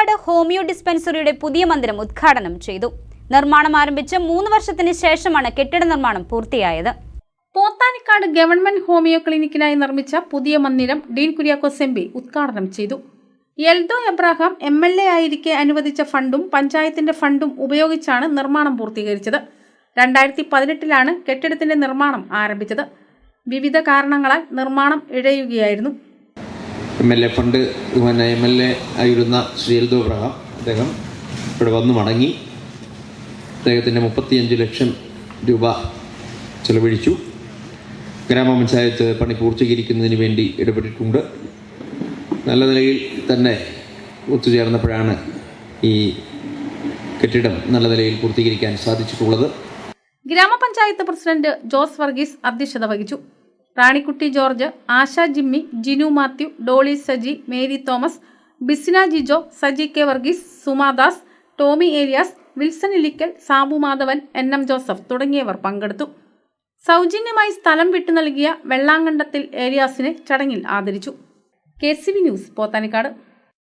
Pothanikkad homeo ഡിസ്പെൻസറിയുടെ പുതിയ മന്ദിരം ഉദ്ഘാടനം ചെയ്തു. നിർമ്മാണം ആരംഭിച്ച് 3 വർഷത്തിന് ശേഷമാണ് കെട്ടിട നിർമ്മാണം പൂർത്തിയായത്. പോത്താനിക്കാട് ഗവൺമെന്റ് ഹോമിയോ ക്ലിനിക്കിനായി നിർമ്മിച്ച പുതിയ മന്ദിരം ഡീൻ കുര്യാക്കോസ് എം.പി. ഉദ്ഘാടനം ചെയ്തു. എൽദോ എബ്രഹാം MLA ആയിരിക്കെ അനുവദിച്ച ഫണ്ടും പഞ്ചായത്തിന്റെ ഫണ്ടും ഉപയോഗിച്ചാണ് നിർമ്മാണം പൂർത്തീകരിച്ചത്. 2018 കെട്ടിടത്തിന്റെ നിർമ്മാണം ആരംഭിച്ചത്. വിവിധ കാരണങ്ങളാൽ നിർമ്മാണം ഇഴയുകയായിരുന്നു. MLA ഫണ്ട് MLA ആയിരുന്ന ശ്രീ എൽദോ എബ്രഹാം അദ്ദേഹം ഇവിടെ വന്നു മടങ്ങി. അദ്ദേഹത്തിൻ്റെ 35 ലക്ഷം രൂപ ചെലവഴിച്ചു. ഗ്രാമപഞ്ചായത്ത് പണി പൂർത്തീകരിക്കുന്നതിന് വേണ്ടി ഇടപെട്ടിട്ടുണ്ട്. നല്ല നിലയിൽ തന്നെ ഒത്തുചേർന്നപ്പോഴാണ് ഈ കെട്ടിടം നല്ല നിലയിൽ പൂർത്തീകരിക്കാൻ സാധിച്ചിട്ടുള്ളത്. ഗ്രാമപഞ്ചായത്ത് പ്രസിഡന്റ് ജോസ് വർഗീസ് അധ്യക്ഷത വഹിച്ചു. Ranikutty George, Asha Jimmy, Jinu Mathew, Dolly Saji, Mary Thomas, Bisina Jijo, Saji K Varghese, Sumadas, Tomy Elias, Wilson Illikkal, Sabu Madhavan, NM Joseph തുടങ്ങിയവർ പങ്കെടുത്തു. സൗജന്യമായി സ്ഥലം വിട്ടു നൽകിയ വെള്ളാങ്കണ്ടത്തിൽ ഏലിയാസിനെ ചടങ്ങിൽ ആദരിച്ചു. KCV news, Pothanikkad.